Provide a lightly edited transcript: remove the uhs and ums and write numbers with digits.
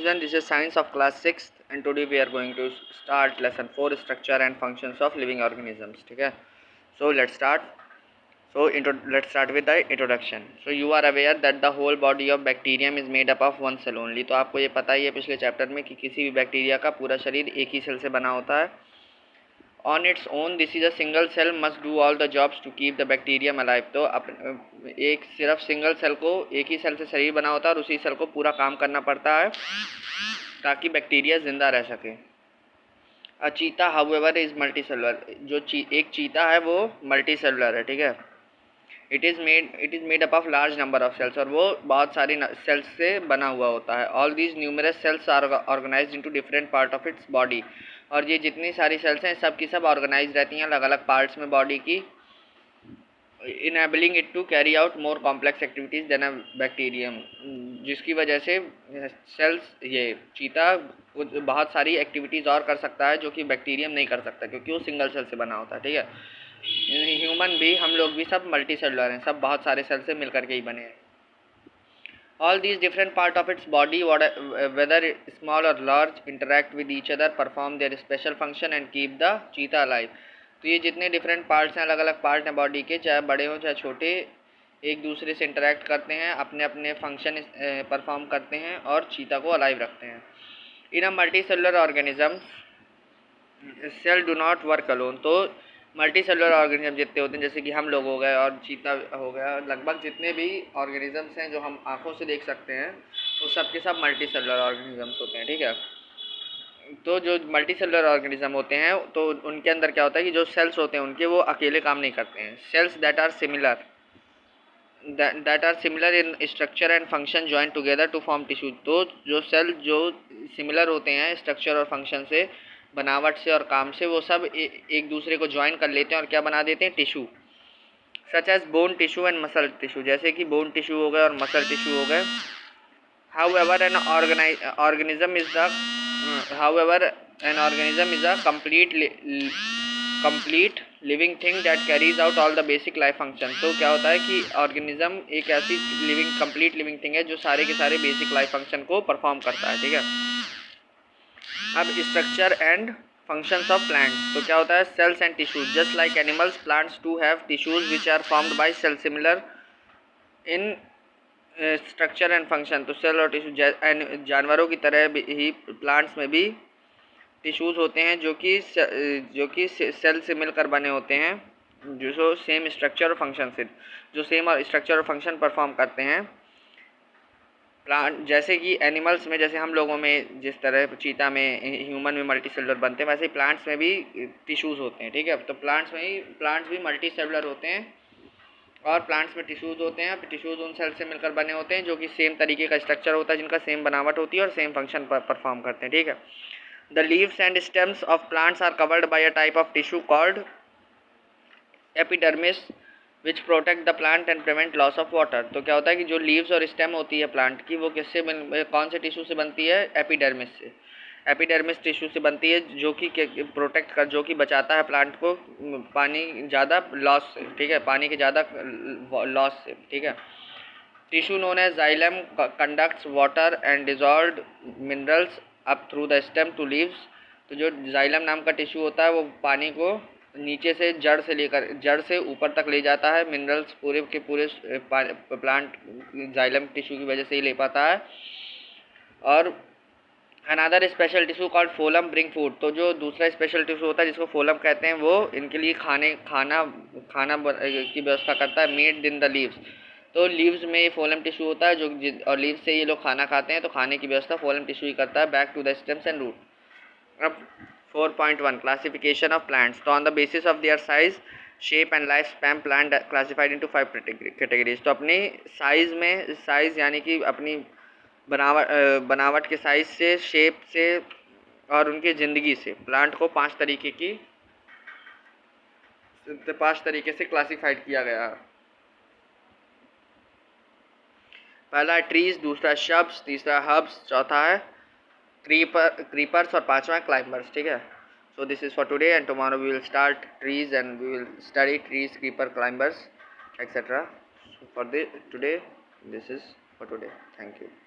students, this is science of class 6th and today we are going to start lesson 4 structure and functions of living organisms. ठीक है, so let's start. Let's start with the introduction. So you are aware that the whole body of bacterium is made up of one cell only. तो आपको ये पता ही है पिछले chapter में कि किसी भी बैक्टीरिया का पूरा शरीर एक ही सेल से बना होता है. On its own, this is a single cell must do all the jobs to keep the bacterium alive. तो एक सिर्फ सिंगल सेल को एक ही सेल से शरीर बना होता है और उसी सेल को पूरा काम करना पड़ता है ताकि बैक्टीरिया जिंदा रह सके. अ चीता हाउएवर इज मल्टी सेलुलर. जो एक चीता है वो मल्टी सेलुलर है. ठीक है, it is made up of large number of cells. और वो बहुत सारी सेल्स से बना हुआ होता है. All these numerous cells are organised into different part of its body. और ये जितनी सारी सेल्स हैं सब की सब ऑर्गेनाइज रहती हैं अलग अलग पार्ट्स में बॉडी की, enabling it to carry out more complex activities than a bacterium. जिसकी वजह से सेल्स ये चीता बहुत सारी एक्टिविटीज़ और कर सकता है जो कि बैक्टीरियम नहीं कर सकता क्योंकि वो सिंगल सेल से बना होता है. ठीक है, ह्यूमन भी, हम लोग भी सब मल्टी सेलुलर हैं, सब बहुत सारे सेल से मिलकर के ही बने हैं. All these different part of its body, whether small or large, interact with each other, perform their special function and keep the cheetah alive. तो ये जितने डिफरेंट पार्ट्स हैं, अलग अलग पार्ट हैं बॉडी के, चाहे बड़े हों चाहे छोटे, एक दूसरे से इंटरेक्ट करते हैं, अपने अपने फंक्शन परफॉर्म करते हैं और चीता को अलाइव रखते हैं. In a multi cellular organism cell do not work alone. तो मल्टी सेलुलर ऑर्गेनिज्म जितने होते हैं जैसे कि हम लोग हो गए और चीता हो गया, लगभग जितने भी ऑर्गेनिजम्स हैं जो हम आँखों से देख सकते हैं वो सब के सब मल्टी सेलुलर ऑर्गेनिजम्स होते हैं. ठीक है, तो जो मल्टी सेलुलर ऑर्गेनिज्म होते हैं तो उनके अंदर क्या होता है कि जो सेल्स होते हैं उनके वो अकेले काम नहीं करते हैं. Cells that are similar in structure and function join together to form tissue. तो जो सेल जो सिमिलर होते हैं स्ट्रक्चर और फंक्शन से, बनावट से और काम से, वो सब एक दूसरे को ज्वाइन कर लेते हैं और क्या बना देते हैं, tissue. Such as bone tissue and muscle tissue. जैसे कि बोन टिश्यू हो गए और मसल टिश्यू हो गए. However an organism is a complete living thing that carries out all the basic life function. तो क्या होता है कि ऑर्गेनिज्म एक ऐसी कंप्लीट लिविंग थिंग है जो सारे के सारे बेसिक लाइफ फंक्शन को परफॉर्म करता है. ठीक है, अब structure and functions of plants. तो क्या होता है, cells and tissues. Just like animals, plants too have tissues which are formed by cell similar in structure and function. तो सेल और टिश्यू जानवरों की तरह ही प्लांट्स में भी टिश्यूज होते हैं जो कि सेल से मिलकर बने होते हैं, जो सेम स्ट्रक्चर और फंक्शन से, जो सेम और स्ट्रक्चर और फंक्शन परफॉर्म करते हैं. प्लांट जैसे कि एनिमल्स में, जैसे हम लोगों में जिस तरह चीता में, ह्यूमन में मल्टी सेलुलर बनते हैं, वैसे ही प्लांट्स में भी टिश्यूज़ होते हैं. ठीक है, तो प्लांट्स भी मल्टी सेलुलर होते हैं और प्लांट्स में टिश्यूज़ होते हैं. टिश्यूज़ उन सेल से मिलकर बने होते हैं जो कि सेम तरीके का स्ट्रक्चर होता है, जिनका सेम बनावट होती है और सेम फंक्शन परफॉर्म करते हैं. ठीक है, the leaves and stems of plants are covered by a type of tissue called epidermis which protect the plant and prevent loss of water. तो क्या होता है कि जो लीव्स और स्टेम होती है प्लांट की, वो कौन से टिश्यू से बनती है, एपिडर्मिस से. एपिडर्मिस टिश्यू से बनती है जो कि बचाता है प्लांट को पानी ज़्यादा लॉस से. ठीक है, पानी के ज़्यादा लॉस से. ठीक है, tissue known as xylem conducts water and dissolved minerals up through the stem to leaves. तो जो जाइलम नाम का टिश्यू होता है वो पानी को नीचे से जड़ से ऊपर तक ले जाता है. मिनरल्स पूरे के पूरे प्लांट जाइलम टिश्यू की वजह से ही ले पाता है. और another special tissue called phloem bring food. तो जो दूसरा स्पेशल टिश्यू होता है जिसको फोलम कहते हैं, वो इनके लिए खाना की व्यवस्था करता है, मेड इन द लीव्स. तो लीव्स में फोलम टिश्यू होता है और लीव्स से ये लोग खाना खाते हैं, तो खाने की व्यवस्था फोलम टिश्यू ही करता है. Back to the stems and root. अब 4.1 क्लासिफिकेशन ऑफ प्लांट्स. तो on the basis of their size, shape and life span, plant classified into 5 categories. तो अपनी साइज यानी कि अपनी बनावट के साइज से, शेप से और उनकी ज़िंदगी से प्लांट को 5 तरीके से क्लासिफाइड किया गया है. पहला है ट्रीज, दूसरा शब्स, तीसरा हर्ब्स, चौथा है क्रीपर्स और पांचवा क्लाइंबर्स. ठीक है, so this is for today and tomorrow we will start trees and we will study trees, creeper, climbers, etc. So for today, this is for today. Thank you.